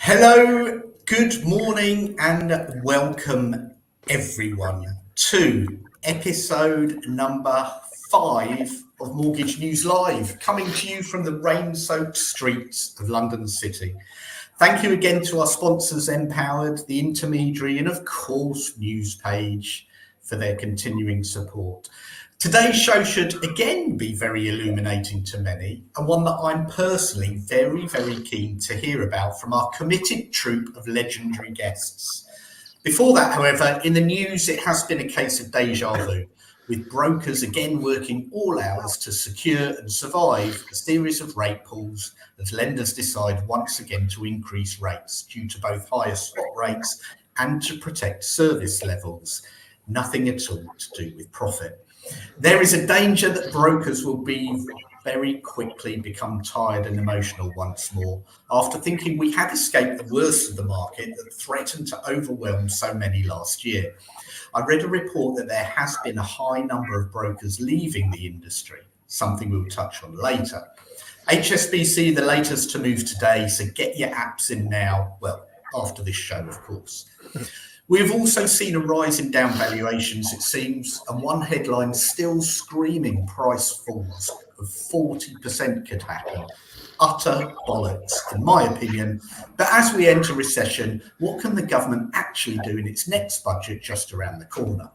Hello, good morning, and welcome everyone to episode number 5 of Mortgage News Live, coming to you from the rain-soaked streets of London City. Thank you again to our sponsors, MPowered, the Intermediary, and of course, Newspage, for their continuing support. Today's show should again be very illuminating to many, and one that I'm personally very, very keen to hear about from our committed troupe of legendary guests. Before that, however, in the news, it has been a case of deja vu, with brokers again working all hours to secure and survive a series of rate pulls as lenders decide once again to increase rates due to both higher swap rates and to protect service levels. Nothing at all to do with profit. There is a danger that brokers will be very quickly become tired and emotional once more after thinking we had escaped the worst of the market that threatened to overwhelm so many last year. I read a report that there has been a high number of brokers leaving the industry, something we'll touch on later. HSBC, the latest to move today, so get your apps in now, well, after this show, of course. We've also seen a rise in down valuations, it seems, and one headline still screaming price falls of 40% could happen. Utter bollocks, in my opinion. But as we enter recession, what can the government actually do in its next budget just around the corner?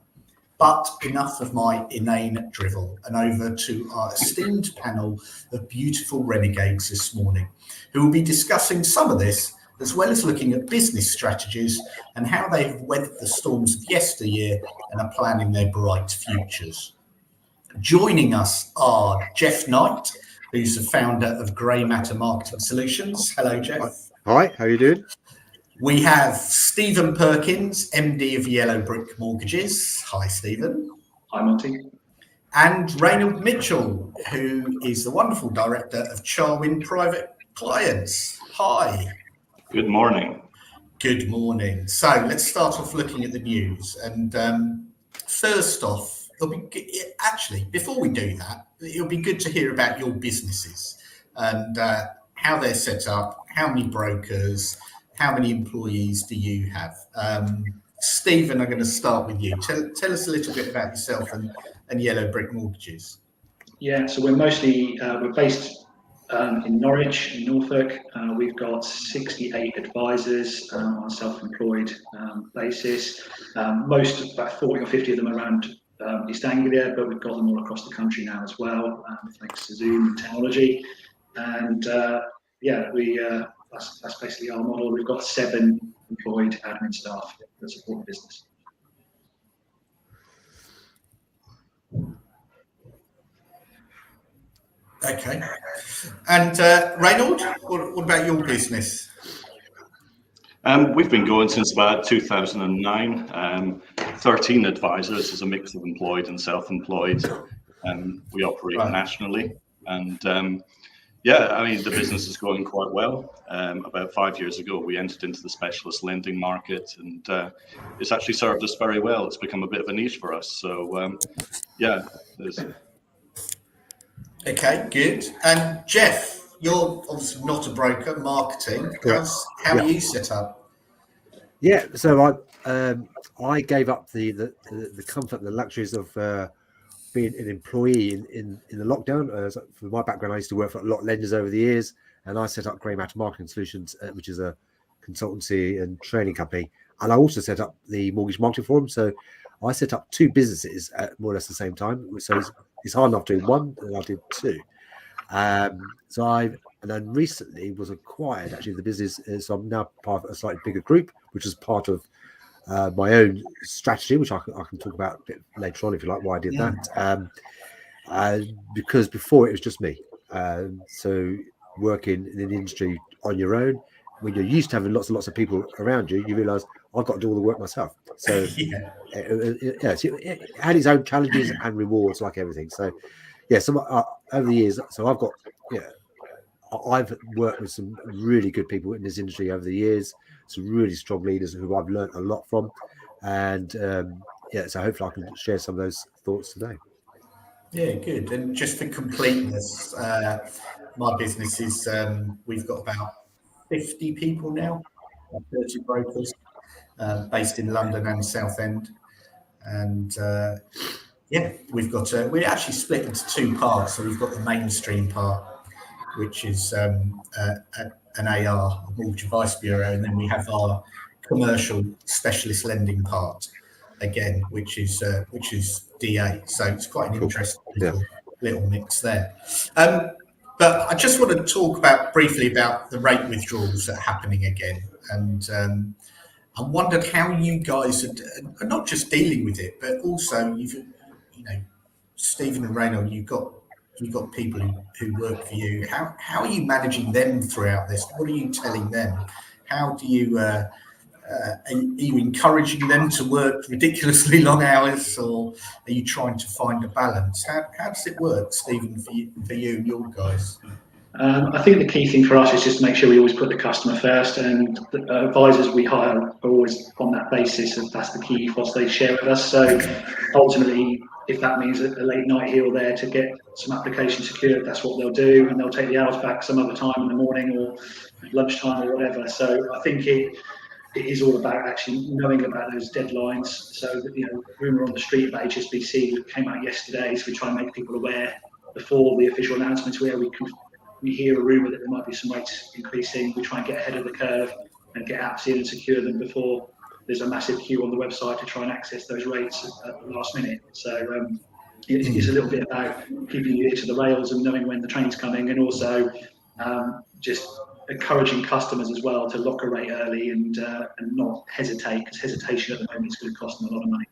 But enough of my inane drivel, and over to our esteemed panel of beautiful renegades this morning, who will be discussing some of this, as well as looking at business strategies and how they have weathered the storms of yesteryear and are planning their bright futures. Joining us are Jeff Knight, who's the founder of Grey Matter Marketing Solutions. Hello, Jeff. Hi, how are you doing? We have Stephen Perkins, MD of Yellow Brick Mortgages. Hi, Stephen. Hi, Monty. And Ranald Mitchell, who is the wonderful director of Charwin Private Clients. Hi. Good morning. Good morning. So let's start off looking at the news. And first off, before we do that, it'll be good to hear about your businesses and how they're set up, how many brokers, how many employees do you have? Stephen, I'm going to start with you. Tell us a little bit about yourself and Yellow Brick Mortgages. Yeah, so we're based in Norwich, in Norfolk. We've got 68 advisors on a self-employed basis. About 40 or 50 of them around East Anglia, but we've got them all across the country now as well, thanks to Zoom and technology. And that's basically our model. We've got 7 employed admin staff that support the business. Okay. And Ranald, what about your business? We've been going since about 2009. 13 advisors is a mix of employed and self-employed. We operate nationally. And the business is going quite well. About 5 years ago, we entered into the specialist lending market, and it's actually served us very well. It's become a bit of a niche for us. So, Okay, good. And Jeff, you're obviously not a broker, marketing. How are you set up? Yeah, so I gave up the comfort and the luxuries of being an employee in the lockdown. For my background, I used to work for a lot of lenders over the years, and I set up Grey Matter Marketing Solutions, which is a consultancy and training company. And I also set up the Mortgage Marketing Forum. So I set up 2 businesses at more or less the same time. So it's hard enough doing one, and I did 2. And then recently was acquired, actually, the business. So I'm now part of a slightly bigger group, which is part of my own strategy, which I can talk about a bit later on, if you like, why I did that. Because before it was just me. So working in the industry on your own, when you're used to having lots and lots of people around you, you realise I've got to do all the work myself. So it had its own challenges and rewards, like everything. So so over the years, so I've worked with some really good people in this industry over the years, some really strong leaders who I've learned a lot from, and so hopefully I can share some of those thoughts today. Yeah, good. And just for completeness, my business is we've got about 50 people now 30 brokers based in London and Southend. And yeah, we actually split into two parts. So we've got the mainstream part, which is an AR, a mortgage advice bureau, and then we have our commercial specialist lending part again, which is DA. So it's quite an interesting little mix there. But I just want to talk briefly about the rate withdrawals that are happening again, and I wondered how you guys are not just dealing with it, but also Stephen and Ranald, you've got people who work for you. How are you managing them throughout this? What are you telling them? How do you are you encouraging them to work ridiculously long hours, or are you trying to find a balance? How does it work, Stephen, for you and your guys? I think the key thing for us is just to make sure we always put the customer first, and the advisors we hire are always on that basis, and that's the key ethos they share with us. So ultimately, if that means a late night here or there to get some application secured, that's what they'll do, and they'll take the hours back some other time in the morning or lunchtime or whatever. So I think it is all about actually knowing about those deadlines. So that, rumour on the street about HSBC that came out yesterday, so we try and make people aware before the official announcements where we hear a rumour that there might be some rates increasing. We try and get ahead of the curve and get apps in and secure them before there's a massive queue on the website to try and access those rates at the last minute. So it's a little bit about keeping your ear to the rails and knowing when the train's coming, and also just encouraging customers as well to lock a rate early and not hesitate, because hesitation at the moment is going to cost them a lot of money.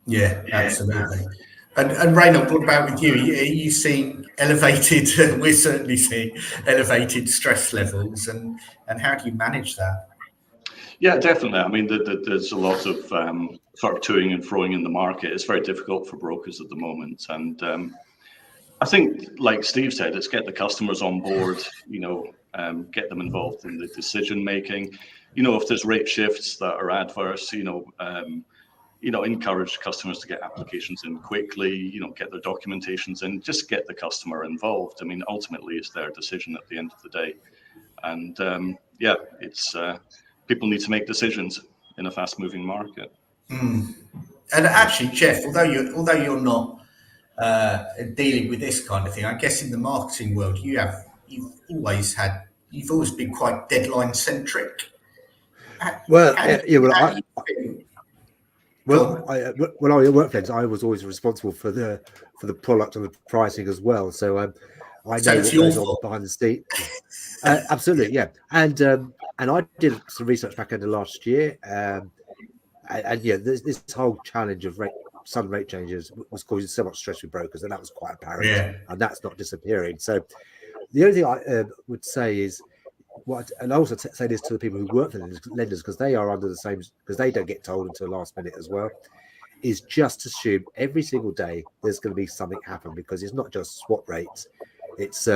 Yeah, absolutely. And Ranald, what about with you? Are you seeing elevated? We're certainly seeing elevated stress levels, and how do you manage that? Yeah, definitely. I mean, there's a lot of sort of toing and froing in the market. It's very difficult for brokers at the moment, and I think, like Steve said, it's get the customers on board. Get them involved in the decision making. If there's rate shifts that are adverse, encourage customers to get applications in quickly, get their documentations in, just get the customer involved. I mean, ultimately, it's their decision at the end of the day. And it's people need to make decisions in a fast moving market. And actually, Jeff, although you're not dealing with this kind of thing, I guess in the marketing world, you've always been quite deadline centric. When I worked there, I was always responsible for the product and the pricing as well. So I know what goes on behind the scenes. Absolutely, yeah. And I did some research back in the last year, and this whole challenge of sudden rate changes was causing so much stress with brokers, and that was quite apparent. And that's not disappearing. So the only thing I would say is, and I also say this to the people who work for the lenders, because they are under the same, because they don't get told until last minute as well, is just assume every single day there's going to be something happen, because it's not just swap rates, it's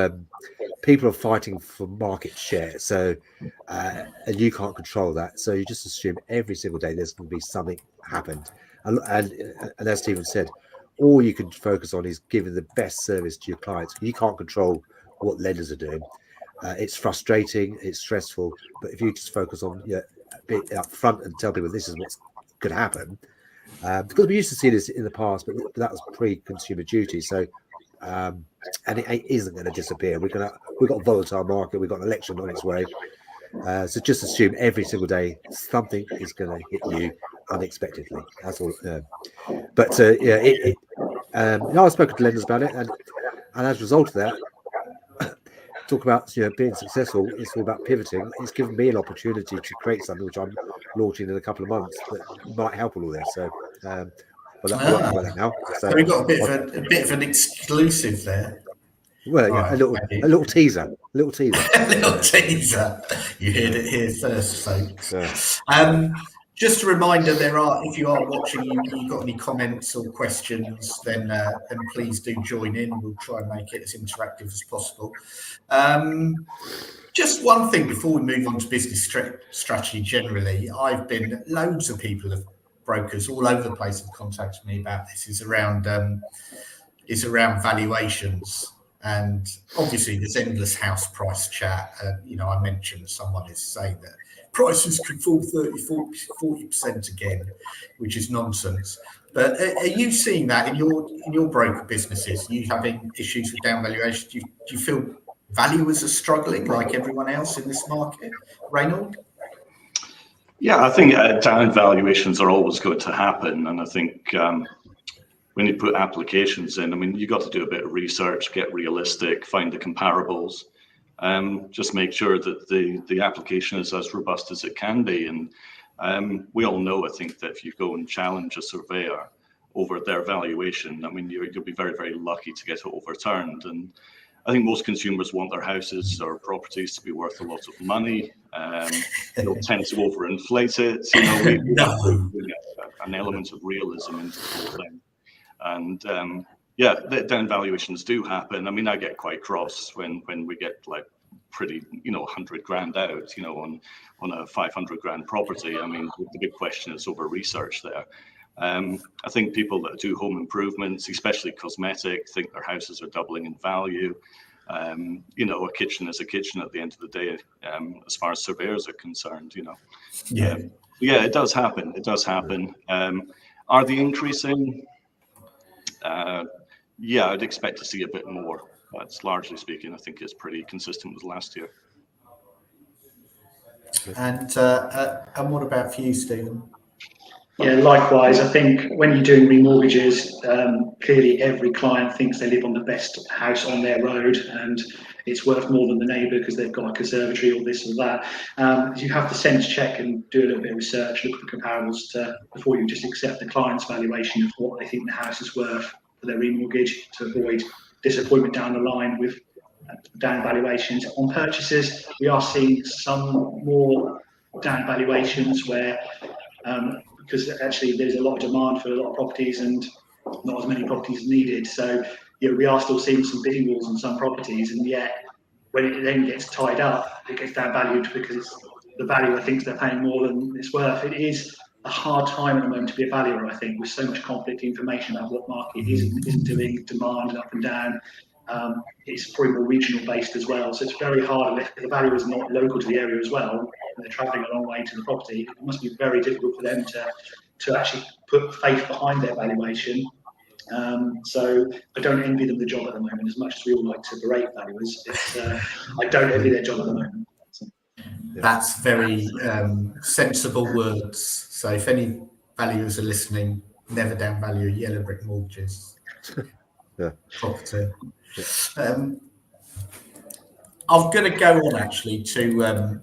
people are fighting for market share. So and you can't control that, so you just assume every single day there's going to be something happened, and as Stephen said, all you can focus on is giving the best service to your clients. You can't control what lenders are doing. It's frustrating, it's stressful, but if you just focus on being up front and tell people this is what could happen, because we used to see this in the past, but that was pre-Consumer Duty. So and it isn't going to disappear. We've got a volatile market, we've got an election on its way, so just assume every single day something is going to hit you unexpectedly. That's all. But I've spoken to lenders about it, and as a result of that, talk about being successful, it's all about pivoting. It's given me an opportunity to create something which I'm launching in a couple of months that might help all this. So but I won't talk about that now. So we've got a bit of an exclusive there. Well, yeah, a little teaser. A little teaser. You heard it here first, folks. Just a reminder, if you are watching, you've got any comments or questions, then please do join in. We'll try and make it as interactive as possible. Just one thing before we move on to business strategy generally, loads of people, brokers all over the place, have contacted me about this, is around valuations. And obviously there's endless house price chat. I mentioned someone is saying that prices could fall 40% again, which is nonsense. But are you seeing that in your broker businesses? Are you having issues with down valuation? Do you feel valuers are struggling like everyone else in this market? Ranald? Yeah, I think down valuations are always going to happen. And I think when you put applications in, I mean, you got to do a bit of research, get realistic, find the comparables, just make sure that the application is as robust as it can be. And we all know, I think, that if you go and challenge a surveyor over their valuation, I mean, you'll be very, very lucky to get it overturned. And I think most consumers want their houses or properties to be worth a lot of money. They'll tend to overinflate it. You know, we get an element of realism into the whole thing. And yeah, the down valuations do happen. I mean, I get quite cross when we get like pretty, 100 grand out, on a 500 grand property. I mean, the big question is over research there. I think people that do home improvements, especially cosmetic, think their houses are doubling in value. A kitchen is a kitchen at the end of the day, as far as surveyors are concerned, Yeah. Yeah, it does happen. It does happen. Are they increasing? Yeah, I'd expect to see a bit more. But largely speaking, I think it's pretty consistent with last year. And what about for you, Stephen? Yeah, likewise. I think when you're doing remortgages, clearly every client thinks they live on the best house on their road and it's worth more than the neighbour because they've got a conservatory or this or that. You have to sense check and do a little bit of research, look at the comparables before you just accept the client's valuation of what they think the house is worth for their remortgage, to avoid disappointment down the line with down valuations. On purchases, we are seeing some more down valuations where because actually there's a lot of demand for a lot of properties and not as many properties needed. So we are still seeing some bidding wars on some properties, and yet when it then gets tied up, it gets down valued because the valuer thinks they're paying more than it's worth. It is a hard time at the moment to be a valuer, I think, with so much conflicting information about what market is and isn't doing, demand and up and down. It's probably more regional based as well, so it's very hard if the valuer is not local to the area as well, and they're travelling a long way to the property. It must be very difficult for them to actually put faith behind their valuation. So I don't envy them the job at the moment, as much as we all like to berate valuers. I don't envy their job at the moment. That's very sensible words. So if any valuers are listening, never down value yellow brick mortgages. Property. I'm going to go on actually to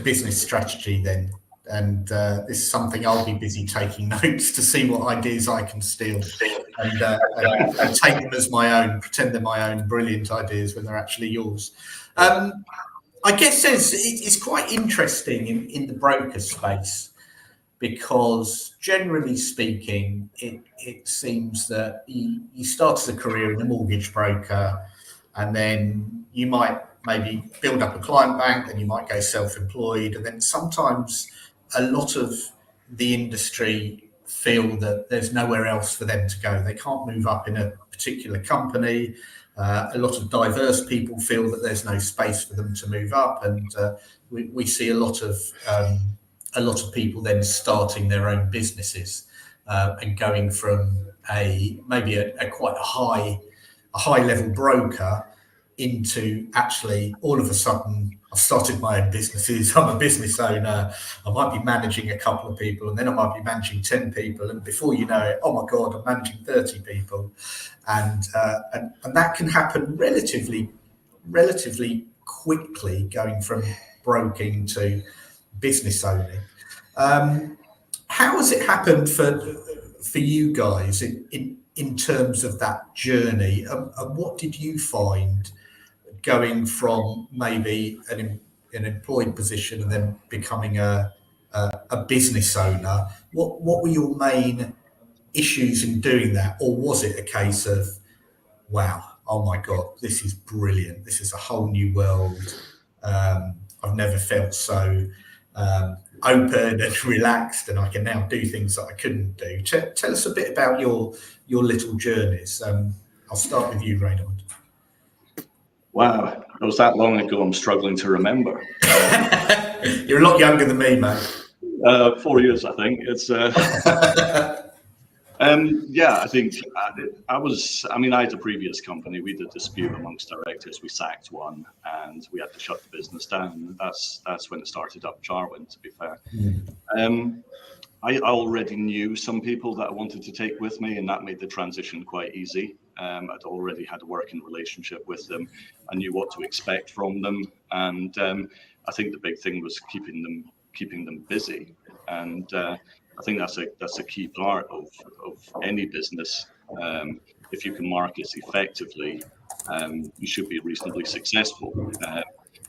business strategy then, and this is something I'll be busy taking notes to see what ideas I can steal and take them as my own, pretend they're my own brilliant ideas when they're actually yours. I guess it's quite interesting in the broker space, because generally speaking, it seems that you start as a career in a mortgage broker, and then you might maybe build up a client bank, and you might go self-employed, and then sometimes a lot of the industry feel that there's nowhere else for them to go. They can't move up in a particular company. A lot of diverse people feel that there's no space for them to move up, and we see a lot of people then starting their own businesses and going from maybe a quite a high level broker into actually all of a sudden I've started my own businesses. I'm a business owner. I might be managing a couple of people, and then I might be managing 10 people, and before you know it, oh my God, I'm managing 30 people, and that can happen relatively quickly, going from broking to business owning. How has it happened for you guys in terms of that journey, and what did you find going from maybe an employed position and then becoming a business owner? What were your main issues in doing that, or was it a case of, wow, oh my God, this is brilliant, this is a whole new world, I've never felt so open and relaxed, and I can now do things that I couldn't do? Tell us a bit about your little journeys. I'll start with you, Ranald. Wow, it was that long ago, I'm struggling to remember. You're a lot younger than me, mate. 4 years, I think. It's yeah, I think I had a previous company. We had a dispute amongst directors. We sacked one, and we had to shut the business down. That's when it started up Charwin, to be fair. I already knew some people that I wanted to take with me, and that made the transition quite easy. I'd already had a working relationship with them. I knew what to expect from them, and I think the big thing was keeping them busy. And I think that's a key part of any business. If you can market effectively, you should be reasonably successful.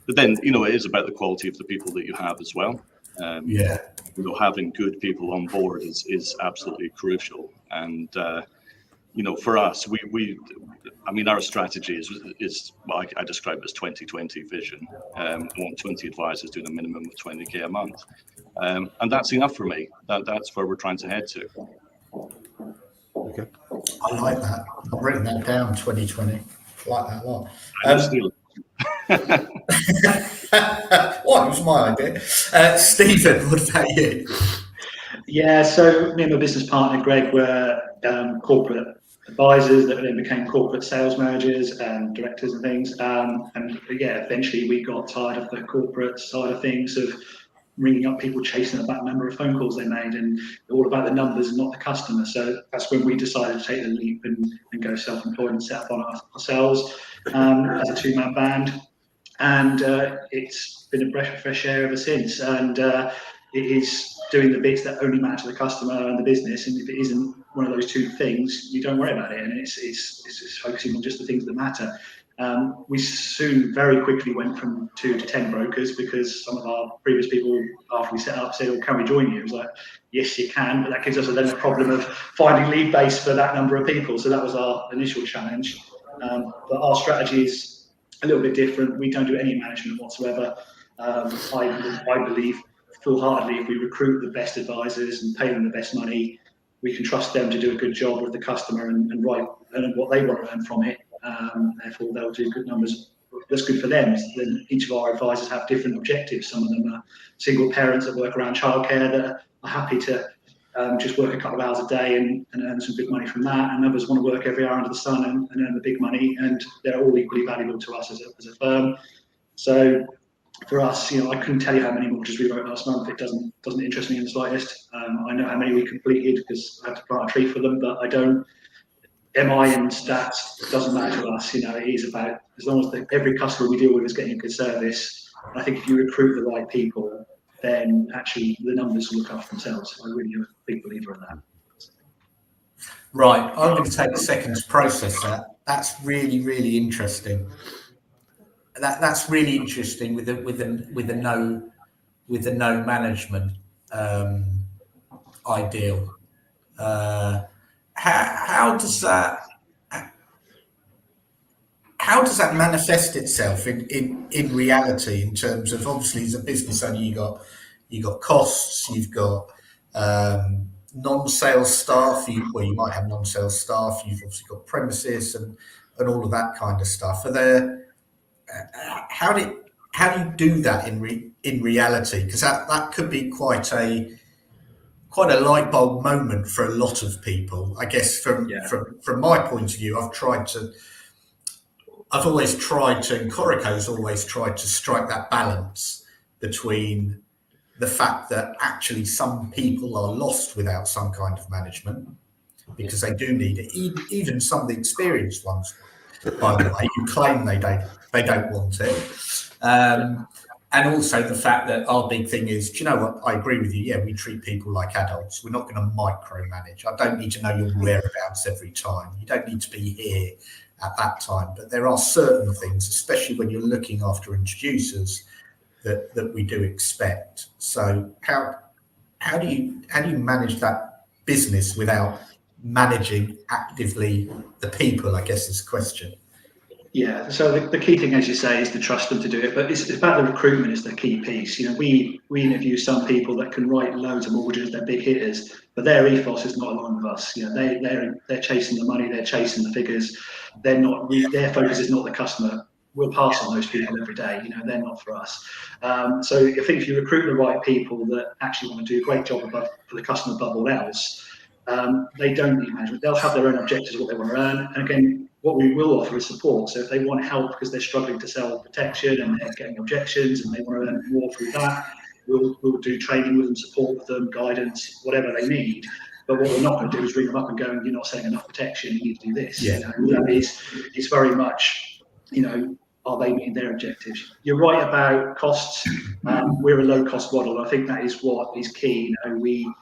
But then, it is about the quality of the people that you have as well. Having good people on board is absolutely crucial. And for us, our strategy is what I describe as 20/20 vision. I want 20 advisors doing a minimum of 20k a month. And that's enough for me. That's where we're trying to head to. Okay. I like that. I've written that down, 2020. I like that a lot. Well, it was my idea. Stephen, what about you? Yeah, so me and my business partner, Greg, were corporate advisors that then became corporate sales managers and directors and things. Eventually we got tired of the corporate side of things, of ringing up people, chasing the back number of phone calls they made, and all about the numbers and not the customer. So that's when we decided to take the leap and go self-employed and set up on ourselves as a two-man band. And it's been a breath of fresh air ever since. And it is doing the bits that only matter to the customer and the business. And if it isn't one of those two things, you don't worry about it. And it's focusing on just the things that matter. We soon, very quickly, went from 2 to 10 brokers, because some of our previous people, after we set up, said, "Oh, can we join you?" It was like, yes, you can, but that gives us then a problem of finding lead base for that number of people. So that was our initial challenge. But our strategy is a little bit different. We don't do any management whatsoever. I believe full-heartedly, if we recruit the best advisors and pay them the best money, we can trust them to do a good job with the customer and earn what they want to earn from it. Therefore, they'll do good numbers. That's good for them. Then each of our advisors have different objectives. Some of them are single parents that work around childcare that are happy to just work a couple of hours a day and earn some big money from that. And others want to work every hour under the sun and earn the big money. And they're all equally valuable to us as a firm. So for us, I couldn't tell you how many mortgages we wrote last month. It doesn't interest me in the slightest. I know how many we completed because I had to plant a tree for them, but I don't. MI and stats doesn't matter to us. It is about, as long as every customer we deal with is getting a good service. I think if you recruit the right people, then actually the numbers will look after themselves. I really am a big believer in that. Right, I'm going to take a second to process that. That's really, really interesting. That's really interesting with the no management ideal. How does that manifest itself in reality, in terms of, obviously as a business owner you got costs, you've got non-sales staff, you might have non-sales staff, you've obviously got premises and all of that kind of stuff. Are there how do you do that in reality? Because that could be quite a light bulb moment for a lot of people. I guess from my point of view, I've always tried to, and Corico's always tried to strike that balance between the fact that actually some people are lost without some kind of management, because they do need it. Even some of the experienced ones, by the way, who claim they don't want it. And also the fact that our big thing is, do you know what? I agree with you. Yeah, we treat people like adults. We're not going to micromanage. I don't need to know your whereabouts every time. You don't need to be here at that time. But there are certain things, especially when you're looking after introducers, that we do expect. So how do you manage that business without managing actively the people, I guess is the question. Yeah, so the key thing, as you say, is to trust them to do it. But it's about the recruitment is the key piece. We interview some people that can write loads of mortgages, they're big hitters, but their ethos is not aligned with us. They're chasing the money, they're chasing the figures. Their focus is not the customer. we'll pass on those people every day. You know, they're not for us. So I think if you recruit the right people that actually want to do a great job for the customer above all else, they don't need management. They'll have their own objectives of what they want to earn. And again, what we will offer is support. So if they want help because they're struggling to sell protection and they're getting objections and they want to earn more through that, we'll do training with them, support with them, guidance, whatever they need. But what we're not going to do is ring them up and go, you're not selling enough protection, you need to do this. Yeah. You know, it's very much, you know, are they meeting their objectives? You're right about costs. We're a low-cost model. I think that is what is key. You know, we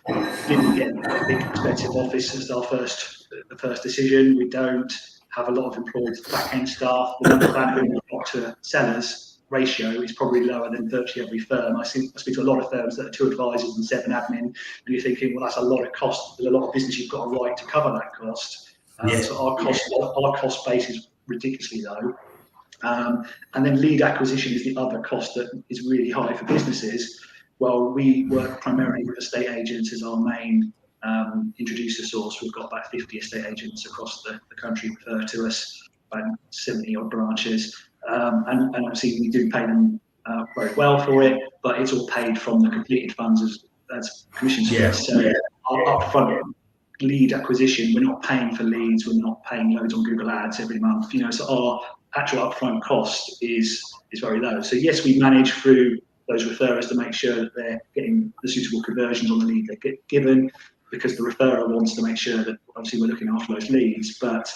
didn't get a big expensive office as the first decision. We don't have a lot of employed back-end staff. The number of admin we've got to sellers ratio is probably lower than virtually every firm. I speak to a lot of firms that are 2 advisors and 7 admin, and you're thinking, well, that's a lot of cost. There's a lot of business you've got to write to cover that cost. So our cost base is ridiculously low. And then lead acquisition is the other cost that is really high for businesses. Well, we work primarily with estate agents as our main introducer source. We've got about 50 estate agents across the country refer to us, about 70 odd branches. And obviously we do pay them very well for it, but it's all paid from the completed funds as commissions. So our upfront lead acquisition, we're not paying for leads, we're not paying loads on Google Ads every month. You know, so our actual upfront cost is very low. So yes, we manage through those referrers to make sure that they're getting the suitable conversions on the lead they get given, because the referrer wants to make sure that obviously we're looking after those leads. But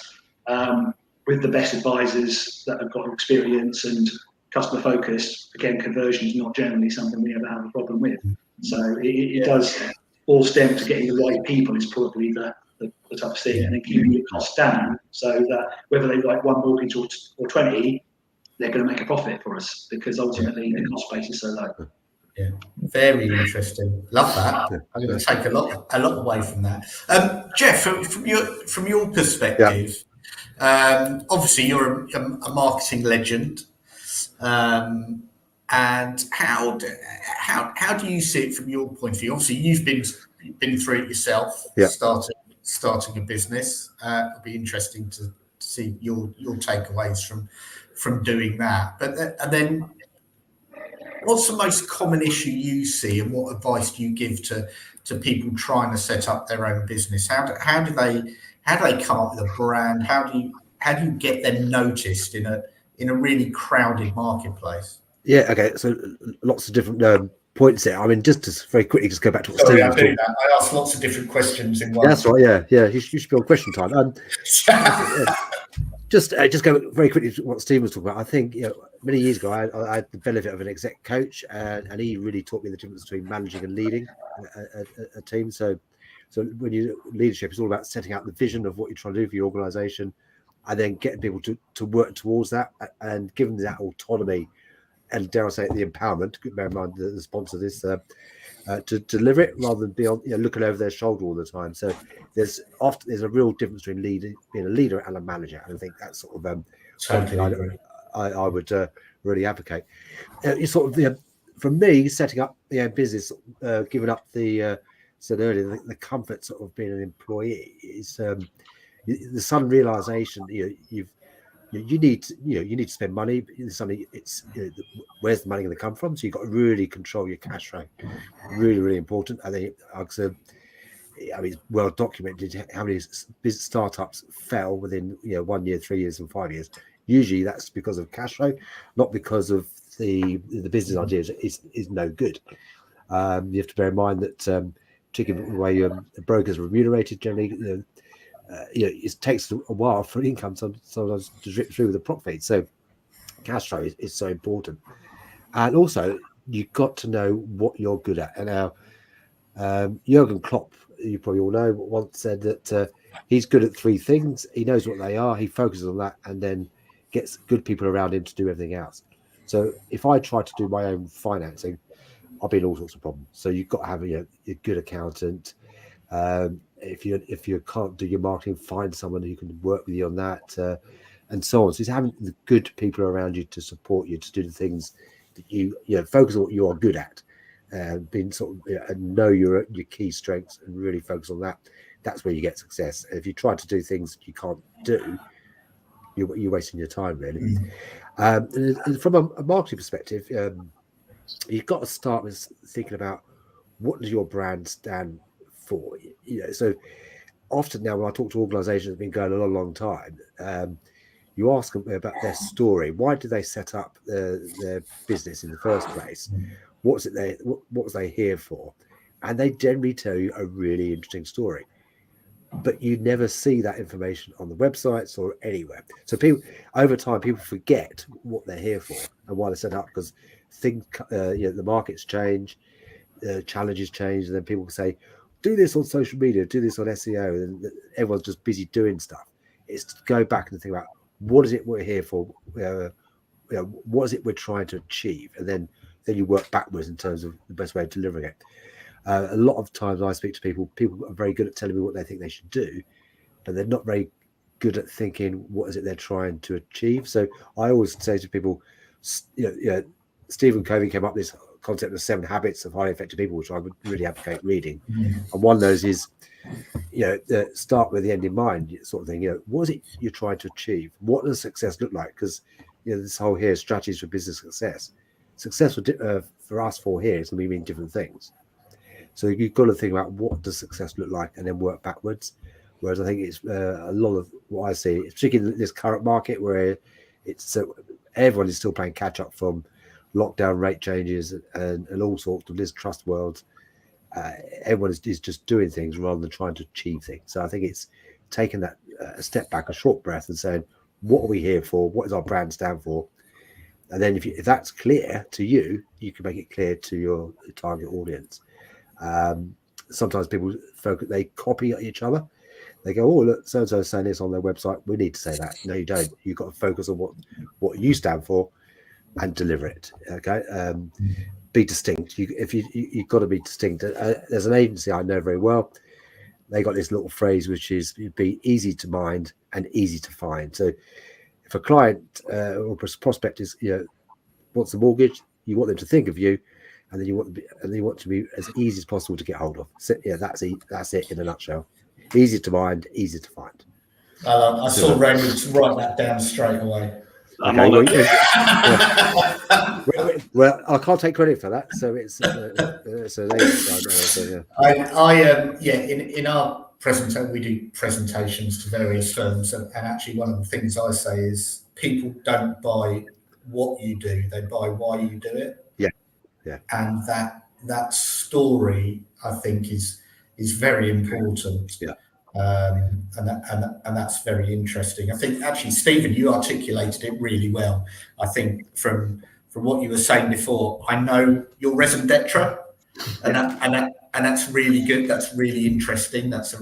with the best advisors that have got experience and customer focused, again, conversion is not generally something we ever have a problem with. So it does all stem to getting the right people is probably the toughest thing, and then keeping your costs down so that whether they write 1 mortgage or 20, they're going to make a profit for us, because ultimately the cost base is so low. Yeah, very interesting. Love that. I'm going to take a lot away from that. Jeff, from your perspective, obviously you're a marketing legend, and how do you see it from your point of view? Obviously, you've been through it yourself, starting a business. It'll be interesting to see your takeaways from doing that. But and then, what's the most common issue you see, and what advice do you give to people trying to set up their own business? How do they come up with a brand? How do you get them noticed in a really crowded marketplace? Yeah, okay. So lots of different points there. I mean, just to very quickly just go back to what Sorry, Steve I was do talking. that. I ask lots of different questions in one. That's right. Yeah. You should be on question time. Just go very quickly to what Steve was talking about. I think many years ago I had the benefit of an exec coach, and he really taught me the difference between managing and leading a team. So when you leadership, it's all about setting out the vision of what you're trying to do for your organisation, and then getting people to work towards that and giving them that autonomy and, dare I say it, the empowerment. Bear in mind the sponsor of this to deliver it, rather than be on looking over their shoulder all the time. So there's a real difference between being a leader and a manager, and I think that's sort of something I would really advocate. For me, setting up business, giving up said earlier the comfort sort of being an employee is the sudden realization you need to spend money. Suddenly it's where's the money going to come from? So you've got to really control your cash flow. Really, really important. I think it's well documented how many business startups fell within 1 year, 3 years, and 5 years. Usually that's because of cash flow, not because of the business idea is no good. You have to bear in mind that particularly the way brokers are remunerated generally, it takes a while for income sometimes to drip through with the prop feed. So cash flow is so important. And also you've got to know what you're good at. And now Jurgen Klopp, you probably all know, once said that he's good at 3 things. He knows what they are, he focuses on that, and then gets good people around him to do everything else. So if I try to do my own financing, I'll be in all sorts of problems. So you've got to have a good accountant. If you can't do your marketing, find someone who can work with you on that, and so on. So it's having the good people around you to support you to do the things that you focus on what you are good at, being sort of and know your key strengths and really focus on that. That's where you get success. And if you try to do things you can't do, you're wasting your time really. And from a marketing perspective, you've got to start with thinking about what does your brand stand for. So often now when I talk to organisations that have been going a long time, you ask them about their story. Why did they set up their business in the first place? What was they here for? And they generally tell you a really interesting story. But you never see that information on the websites or anywhere. So over time, people forget what they're here for and why they're set up, because the markets change, challenges change, and then people say, do this on social media, do this on SEO, and everyone's just busy doing stuff. It's to go back and think about what is it we're here for, what is it we're trying to achieve, and then you work backwards in terms of the best way of delivering it. A lot of times I speak to people are very good at telling me what they think they should do, but they're not very good at thinking what is it they're trying to achieve. So I always say to people, Stephen Covey came up with this concept of 7 habits of highly effective people, which I would really advocate reading. And one of those is, start with the end in mind, sort of thing. What is it you're trying to achieve? What does success look like? Because this whole here strategies for business success. Success for us four here is going to mean different things. So you've got to think about what does success look like and then work backwards. Whereas I think it's a lot of what I see, particularly in this current market where everyone is still playing catch up from lockdown rate changes and all sorts of Liz Trust worlds. Everyone is just doing things rather than trying to achieve things. So I think it's taking that a step back, a short breath, and saying, what are we here for? What does our brand stand for? And then if that's clear to you, you can make it clear to your target audience. Sometimes people they copy each other. They go, oh, look, so-and-so is saying this on their website. We need to say that. No, you don't. You've got to focus on what you stand for and deliver it. Okay. Be distinct. You've got to be distinct. There's an agency I know very well. They got this little phrase, which is be easy to mind and easy to find. So if a client or prospect is, wants a mortgage, you want them to think of you, and then you want to be as easy as possible to get hold of. So, that's it in a nutshell. Easy to mind, easy to find. I saw Ranald write that down straight away. Okay, well, I can't take credit for that, so it's in our presentation we do presentations to various firms, and actually one of the things I say is people don't buy what you do, they buy why you do it. Yeah. And that story, I think, is very important. Yeah. And that's very interesting. I think actually, Stephen, you articulated it really well. I think from what you were saying before, I know your raison d'etre, and that's really good. That's really interesting. That's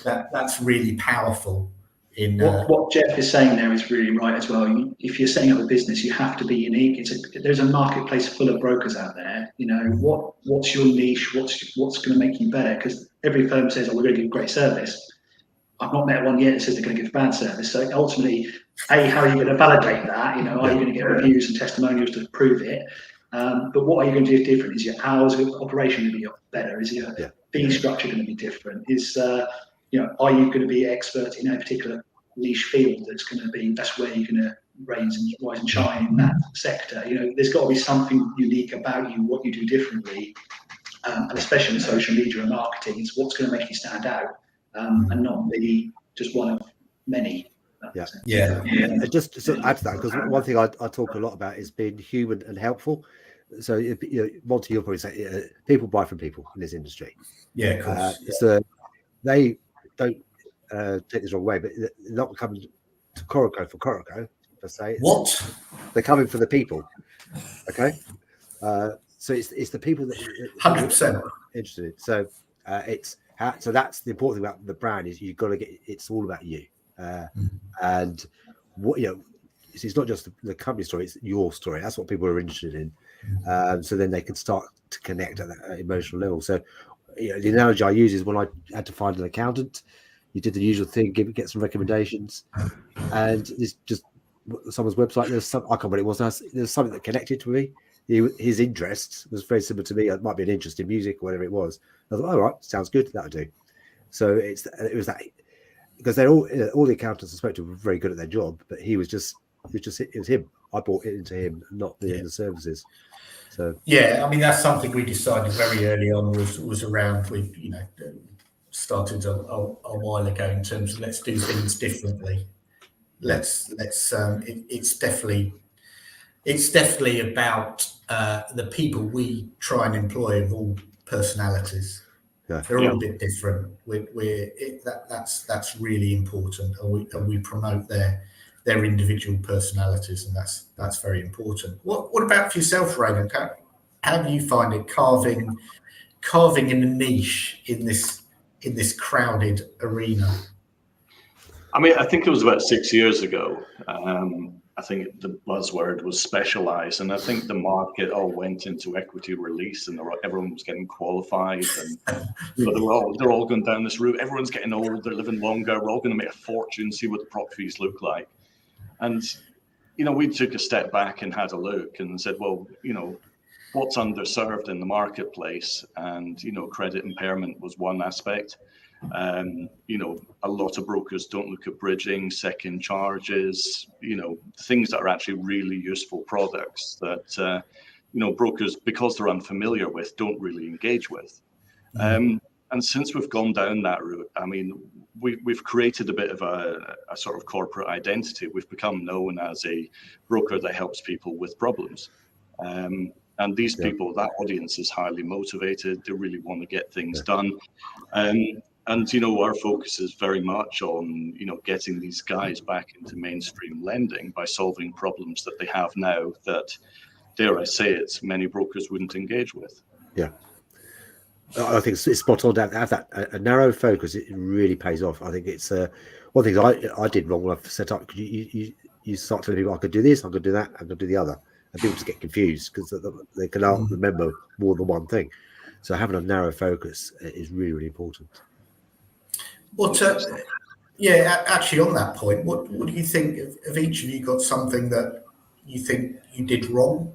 that's really powerful. What Jeff is saying there is really right as well. If you're setting up a business, you have to be unique. There's a marketplace full of brokers out there. What's your niche? What's going to make you better? Because every firm says, "Oh, we're going to give great service." I've not met one yet that says they're going to give bad service. So ultimately, how are you going to validate that? Are you going to get reviews and testimonials to prove it? But what are you going to do different? Is your hours of operation going to be better? Is your fee structure going to be different? Are you going to be expert in a particular niche field that's where you're going to rise and shine in that sector? There's got to be something unique about you, what you do differently, and especially in social media and marketing, it's what's going to make you stand out, and not be just one of many. Just to add to that, because one thing I talk a lot about is being human and helpful. So, Monty, you'll probably say people buy from people in this industry. Yeah, of course. So they don't take this wrong way, but they're not coming to Coroco for Coroco, per se. What? They're coming for the people. Okay. So it's the people that 100% interested in. So so that's the important thing about the brand is you've got to it's all about you. And what it's not just the company story, it's your story. That's what people are interested in. So then they can start to connect at that emotional level. So the analogy I use is when I had to find an accountant, you did the usual thing, get some recommendations, and it's just someone's website. There's some, I can't remember what it was. There's something that connected to me. His interests was very similar to me. It might be an interest in music or whatever it was. I thought, all right, sounds good, that'll do. So it was that because they're all the accountants I spoke to were very good at their job, but it was him. I bought it into him, not the services. So yeah, I mean that's something we decided very early on was around. We started a while ago in terms of let's do things differently. It's definitely about the people we try and employ of all personalities. Yeah. They're all a bit different. That's really important, and we promote their individual personalities, and that's very important. What about for yourself, Ranald? How do you find it carving in a niche in this crowded arena? I mean, I think it was about 6 years ago. I think the buzzword was specialised, and I think the market all went into equity release, and everyone was getting qualified, and they're all going down this route. Everyone's getting old, they're living longer. We're all going to make a fortune, see what the prop fees look like. And we took a step back and had a look and said, well, what's underserved in the marketplace, and credit impairment was one aspect. A lot of brokers don't look at bridging, second charges, things that are actually really useful products that, brokers, because they're unfamiliar with, don't really engage with. And since we've gone down that route, I mean, we've created a bit of a sort of corporate identity. We've become known as a broker that helps people with problems. And these people, that audience is highly motivated. They really want to get things done. And our focus is very much on, getting these guys back into mainstream lending by solving problems that they have now that, dare I say it, many brokers wouldn't engage with. Yeah. I think it's spot on to have that a narrow focus. It really pays off. I think it's one of the things I did wrong when I set up. You start telling people I could do this, I could do that, I could do the other, and people just get confused because they cannot remember more than one thing. So having a narrow focus is really, really important. Actually, on that point, what do you think of each of you? Got something that you think you did wrong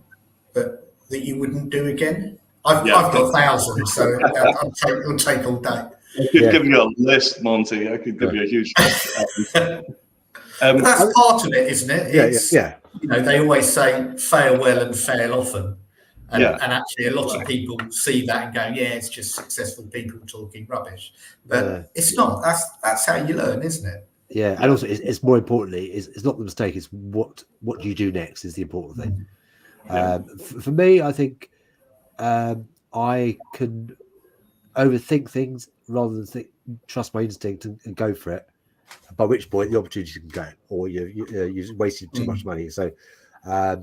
that you wouldn't do again? I've got 1,000, so I'll take all day. I could give you a list, Monty. I could give you a huge list. That's part of it, isn't it? Yeah. They always say fail well and fail often. And actually, a lot of people see that and go, yeah, it's just successful people talking rubbish. But it's not. That's how you learn, isn't it? Yeah, and also, it's more importantly, it's not the mistake. It's what you do next is the important thing. For me, I think I can overthink things rather than trust my instinct and go for it. By which point the opportunity can go, or you've wasted too much money. So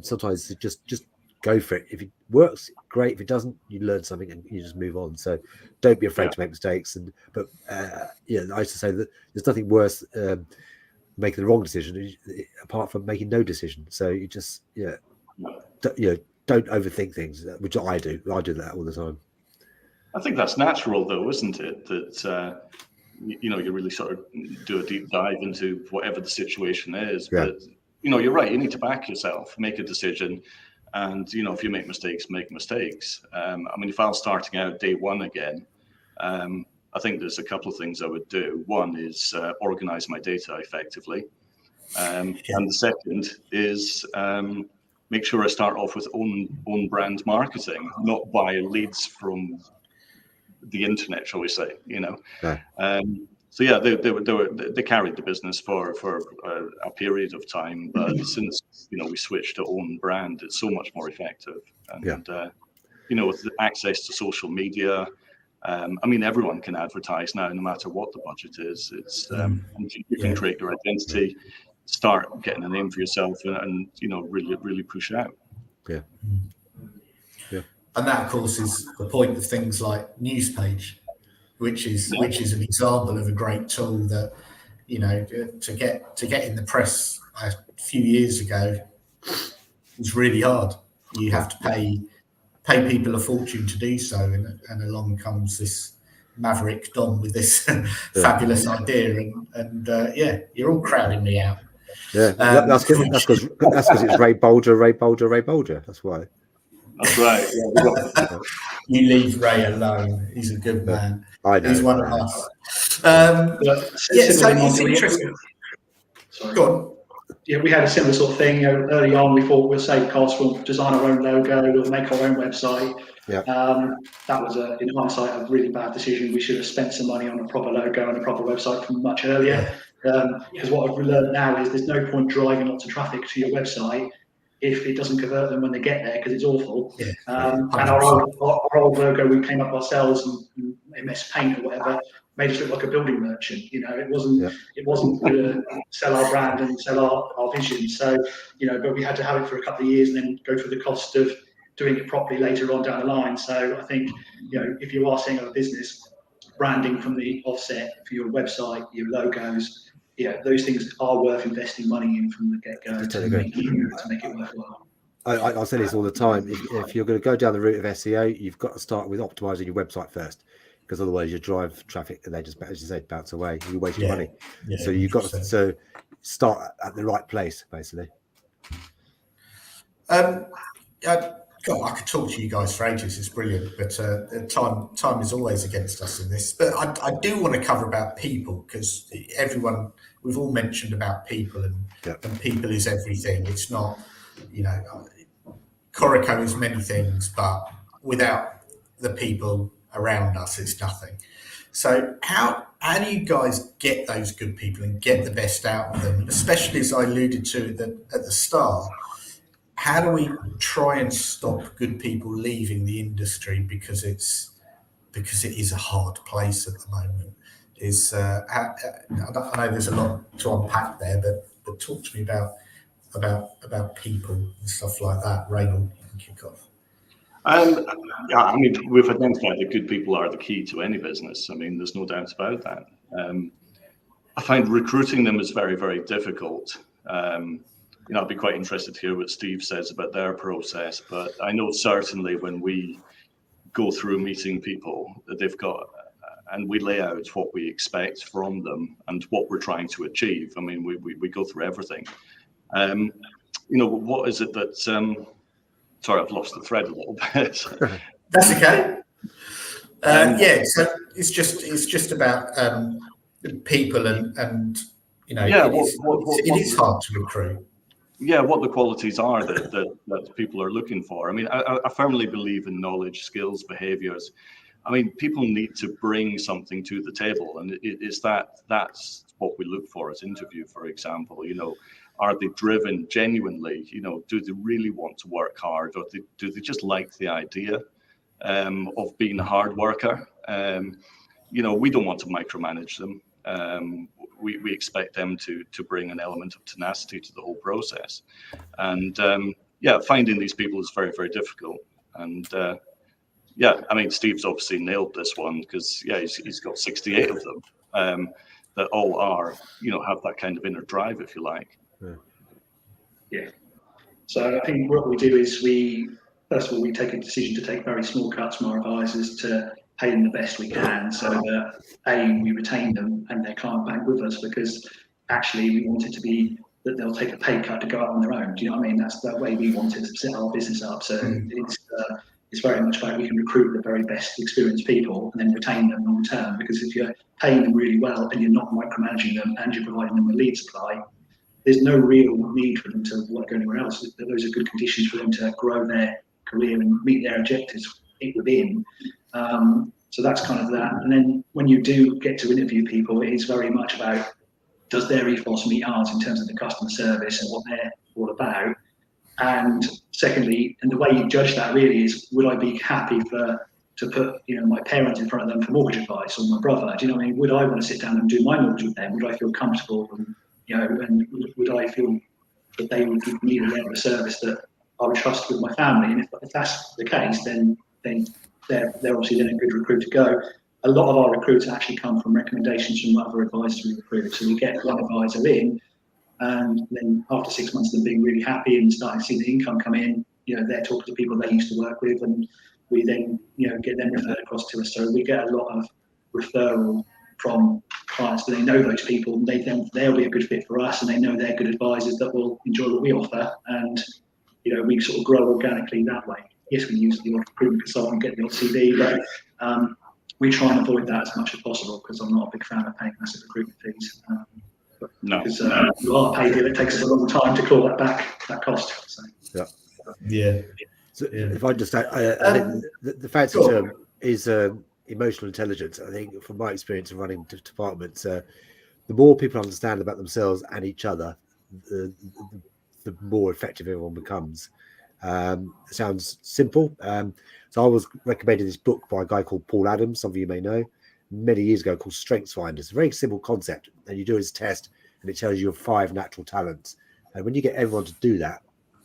sometimes just go for it. If it works, great. If it doesn't, you learn something and you just move on. So don't be afraid to make mistakes. But I used to say that there's nothing worse making the wrong decision apart from making no decision. So you just don't overthink things, which I do. I do that all the time. I think that's natural, though, isn't it? That you really sort of do a deep dive into whatever the situation is. Yeah. But you're right. You need to back yourself, make a decision, and if you make mistakes, make mistakes. I mean, if I was starting out day one again, I think there's a couple of things I would do. One is organize my data effectively, and the second is make sure I start off with own brand marketing, not buy leads from the internet, shall we say? They carried the business for a period of time, but since we switched to own brand, it's so much more effective. And with the access to social media, I mean, everyone can advertise now, no matter what the budget is. It's you can create your identity, start getting a name for yourself, and really push out. Yeah. And that, of course, is the point of things like Newspage, which is an example of a great tool that to get in the press a few years ago was really hard. You have to pay people a fortune to do so, and along comes this maverick Don with this fabulous idea, and you're all crowding me out. Yeah, that's because it's Ray Bolger. That's why. That's right. you leave Ray alone. He's a good man. I know. He's one of us. Yeah, So it's interesting. Sorry. Go on. Yeah, we had a similar sort of thing. Early on, we thought we'll save costs, we'll design our own logo, we'll make our own website. Yeah. That was, in hindsight, a really bad decision. We should have spent some money on a proper logo and a proper website from much earlier. Because what I've learned now is there's no point driving lots of traffic to your website if it doesn't convert them when they get there, because it's awful. Yeah. And our old logo, we came up ourselves and MS Paint or whatever, made us look like a building merchant. It wasn't going to sell our brand and sell our vision. So, but we had to have it for a couple of years and then go through the cost of doing it properly later on down the line. So I think, if you are setting up a business, branding from the offset for your website, your logos, those things are worth investing money in from the get-go to make it worthwhile. I say this all the time. If you're going to go down the route of SEO, you've got to start with optimizing your website first, because otherwise you drive traffic and they just, as you said, bounce away. You waste your money. Yeah, so you've got to start at the right place, basically. God, I could talk to you guys for ages. It's brilliant, but time is always against us in this. But I do want to cover about people, because we've all mentioned about people, and people is everything. It's not, Corico is many things, but without the people around us, it's nothing. So how do you guys get those good people and get the best out of them? And especially, as I alluded to at the start, how do we try and stop good people leaving the industry, because it is a hard place at the moment? I know there's a lot to unpack there, but talk to me about people and stuff like that. Ranald, you can kick off. We've identified that good people are the key to any business. There's no doubt about that. I find recruiting them is very, very difficult. I'd be quite interested to hear what Steve says about their process, but I know certainly when we go through meeting people that they've got, and we lay out what we expect from them and what we're trying to achieve. We go through everything. What is it that, sorry, I've lost the thread a little bit. That's okay. So it's just about people and it is hard to recruit. Yeah, what the qualities are that people are looking for. I firmly believe in knowledge, skills, behaviors. People need to bring something to the table, and that's what we look for as interview, for example. Are they driven genuinely? Do they really want to work hard, or do they just like the idea of being a hard worker? We don't want to micromanage them. We expect them to bring an element of tenacity to the whole process. And finding these people is very, very difficult. And Steve's obviously nailed this one, because he's got 68 of them that all are, have that kind of inner drive, if you like. Yeah. So I think what we do is first of all, we take a decision to take very small cuts from our advisors to pay them the best we can, so that we retain them and their client bank with us, because actually we want it to be that they'll take a pay cut to go out on their own. Do you know what I mean? That's the way we want it to set our business up. So it's very much like we can recruit the very best experienced people and then retain them long term, because if you're paying them really well and you're not micromanaging them and you're providing them with lead supply, there's no real need for them to work anywhere else. Those are good conditions for them to grow their career and meet their objectives within. So that's kind of that. And then when you do get to interview people, it is very much about, does their ethos meet ours in terms of the customer service and what they're all about? And secondly, and the way you judge that really is, would I be happy to put my parents in front of them for mortgage advice, or my brother? Do you know what I mean? Would I want to sit down and do my mortgage with them? Would I feel comfortable? And and would I feel that they would give me the level of service that I would trust with my family? And if that's the case, then they're obviously then a good recruit to go. A lot of our recruits actually come from recommendations from other advisors we recruit. So we get one advisor in, and then after 6 months of them being really happy and starting to see the income come in, they're talking to people they used to work with, and we then get them referred across to us. So we get a lot of referral from clients, but they know those people, and they'll be a good fit for us, and they know they're good advisors that will enjoy what we offer, and we sort of grow organically that way. yes, we use the odd recruitment consultant, get the odd CV, but we try and avoid that as much as possible because I'm not a big fan of paying massive recruitment fees. Because you are paid it takes us a long time to claw that back, that cost. So. Yeah. So if I just add, I think the fancy term is emotional intelligence. I think from my experience of running departments, the more people understand about themselves and each other, the more effective everyone becomes. It sounds simple. So I was recommended this book by a guy called Paul Adams, some of you may know, many years ago, called Strengths Finders. A very simple concept. And you do his test and it tells you your 5 natural talents. And when you get everyone to do that,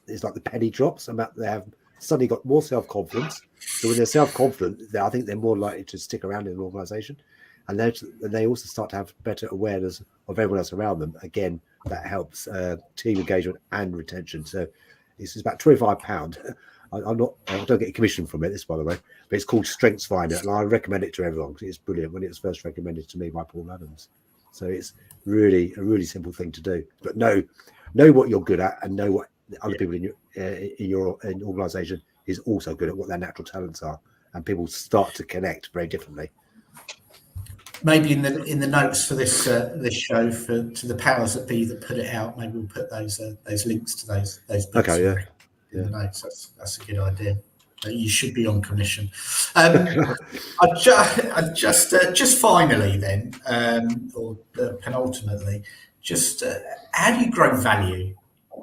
it's like the penny drops. They have suddenly got more self-confidence. So when they're self-confident, I think they're more likely to stick around in an organization. And they also start to have better awareness of everyone else around them. Again, that helps team engagement and retention. So it's about £25. I don't get a commission from it, this by the way, but it's called Strengths Finder, and I recommend it to everyone because it's brilliant when it was first recommended to me by Paul Adams. So it's really a really simple thing to do. But know what you're good at and know what the other people in your organisation is also good at, what their natural talents are, and people start to connect very differently. Maybe in the notes for this show to the powers that be that put it out, maybe we'll put those links to those books. Okay, in the notes. That's a good idea. You should be on commission. Just finally then, or penultimately, just how do you grow value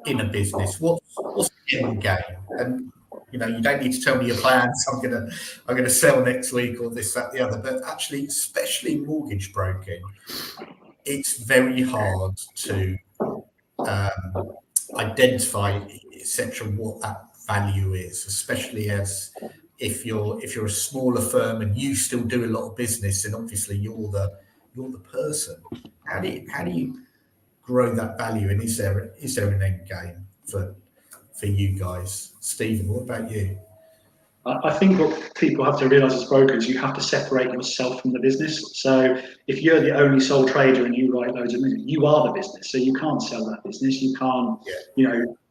in a business? What's the end game? And you don't need to tell me your plans. I'm gonna sell next week or this, that, the other. But actually, especially mortgage broking, it's very hard to identify, etc., what that value is, especially as if you're a smaller firm and you still do a lot of business, and obviously you're the person. How do you grow that value? And is there an end game for you guys? Stephen, what about you? I think what people have to realise as brokers, you have to separate yourself from the business. So if you're the only sole trader and you write loads of business, you are the business. So you can't sell that business. You can't,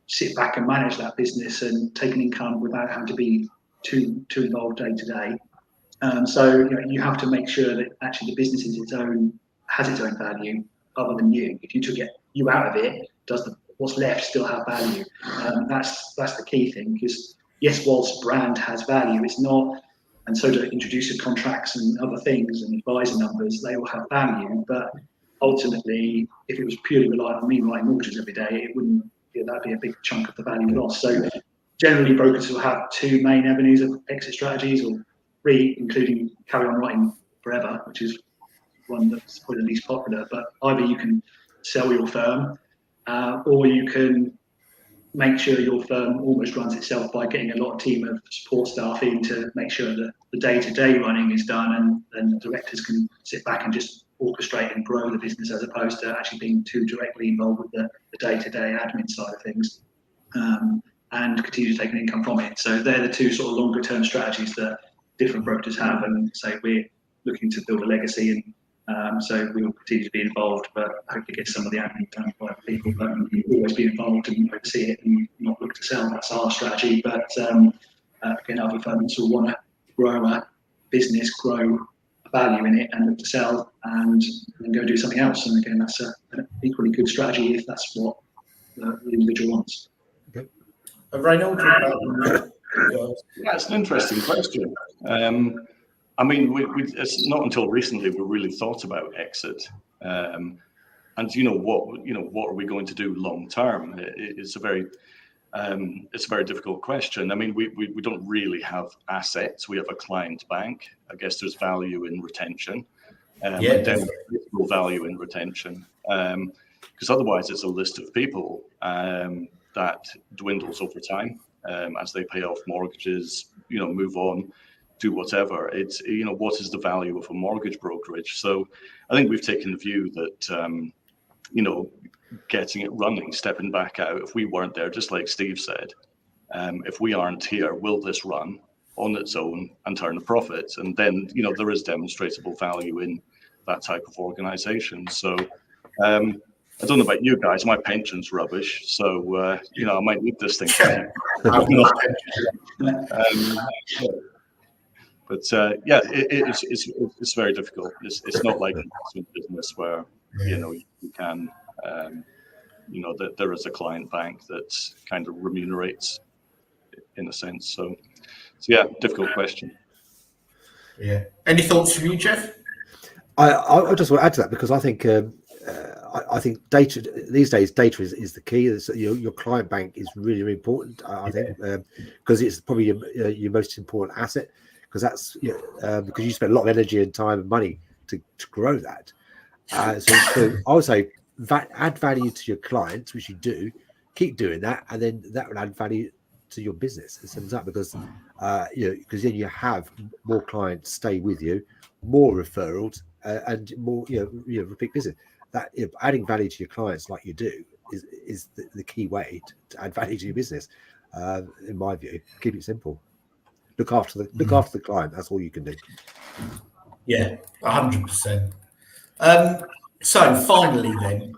sit back and manage that business and take an income without having to be too involved day to day. So you have to make sure that actually the business has its own value other than you. If you took you out of it, does what's left still have value? That's the key thing, because yes, whilst brand has value, it's not, and so do introducer contracts and other things and advisor numbers, they all have value. But ultimately, if it was purely reliant on me writing mortgages every day, it wouldn't. That'd be a big chunk of the value lost. So generally, brokers will have 2 main avenues of exit strategies, or 3, including carry on writing forever, which is one that's probably the least popular. But either you can sell your firm, or you can make sure your firm almost runs itself by getting a lot of team of support staff in to make sure that the day-to-day running is done, and the directors can sit back and just orchestrate and grow the business, as opposed to actually being too directly involved with the day-to-day admin side of things, and continue to take an income from it. So they're the 2 sort of longer-term strategies that different brokers have, and so we're looking to build a legacy, and so we will continue to be involved, but hopefully get some of the admin done by other people, but always be involved and oversee it and not look to sell. That's our strategy. But again, other firms will want to grow a business, grow value in it, and look to sell and then go do something else. And again, that's an equally good strategy if that's what the individual wants. Okay. Ranald, that's an interesting question. I mean, it's not until recently we really thought about exit, and what are we going to do long term? It's a very difficult question. I mean, we don't really have assets. We have a client bank. I guess there's value in retention, demonstrable value in retention, because otherwise it's a list of people that dwindles over time as they pay off mortgages, move on, do whatever. It's, what is the value of a mortgage brokerage? So I think we've taken the view that, getting it running, stepping back out, if we weren't there, just like Steve said, if we aren't here, will this run on its own and turn a profit? And then, there is demonstrable value in that type of organization. So I don't know about you guys, my pension's rubbish, so you know, I might need this thing. I've got But yeah, it's very difficult. It's not like investment business where you know you can you know that there is a client bank that kind of remunerates in a sense. So yeah, difficult question. Yeah. Any thoughts from you, Jeff? I just want to add to that because I think I think data these days, data is the key. Your client bank is really, really important. I think because it's probably your most important asset, because that's because you spend a lot of energy and time and money to grow that. So I would say add value to your clients, which you do. Keep doing that, and then that will add value to your business. As simple as that, because because then you have more clients stay with you, more referrals, and more repeat business. That adding value to your clients like you do is the key way to add value to your business. In my view, keep it simple. Look after the client. That's all you can do. Yeah, 100%. So finally, then,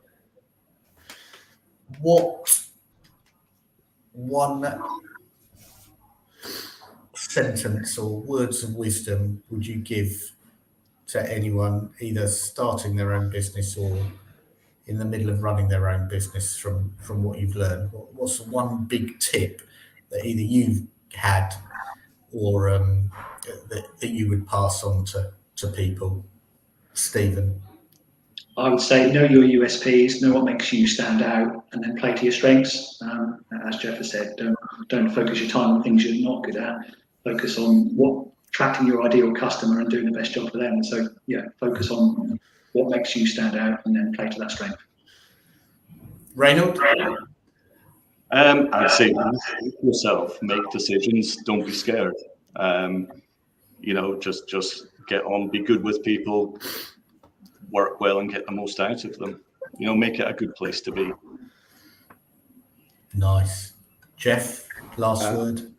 what one sentence or words of wisdom would you give to anyone either starting their own business or in the middle of running their own business from what you've learned? What's one big tip that either you've had or that you would pass on to people? Stephen? I would say know your USPs, know what makes you stand out, and then play to your strengths. As Jeff has said, don't focus your time on things you're not good at. Focus on attracting your ideal customer and doing the best job for them. So yeah, focus on what makes you stand out, and then play to that strength. Ranald? I'd say yourself, make decisions, don't be scared. You know, just get on, be good with people, work well and get the most out of them. You know, make it a good place to be. Nice. Jeff, last word.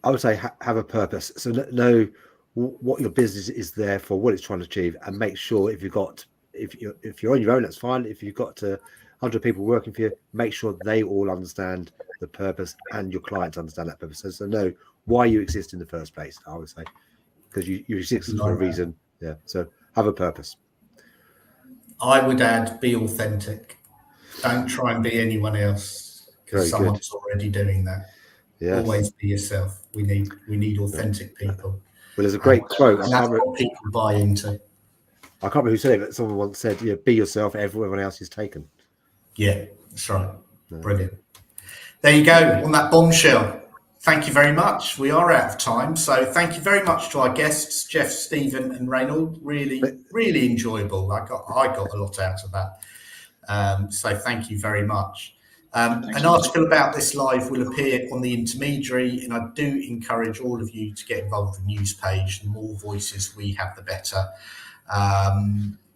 I would say have a purpose. So know what your business is there for, what it's trying to achieve, and make sure if you're on your own, that's fine. If you've got 100 people working for you, make sure they all understand the purpose and your clients understand that purpose. So know why you exist in the first place, I would say, because you exist for a reason. Yeah. So have a purpose. I would add, be authentic. Don't try and be anyone else because someone's already doing that. Yes. Always be yourself. We need authentic people. Well, there's a great quote. And that's what people buy into. I can't remember who said it, but someone once said, be yourself, everyone else is taken. Yeah, that's right. Brilliant. There you go, on that bombshell. Thank you very much. We are out of time. So thank you very much to our guests, Jeff, Stephen and Ranald. Really, really enjoyable. I got a lot out of that. So thank you very much. An article about this live will appear on the Intermediary, and I do encourage all of you to get involved with Newspage. The more voices we have, the better.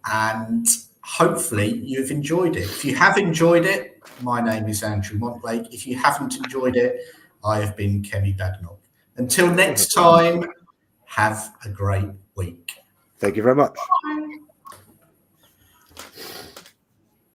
And hopefully you've enjoyed it. If you have enjoyed it, my name is Andrew Montlake. If you haven't enjoyed it, I have been Kemi Badnock. Until next time, have a great week. Thank you very much. Bye.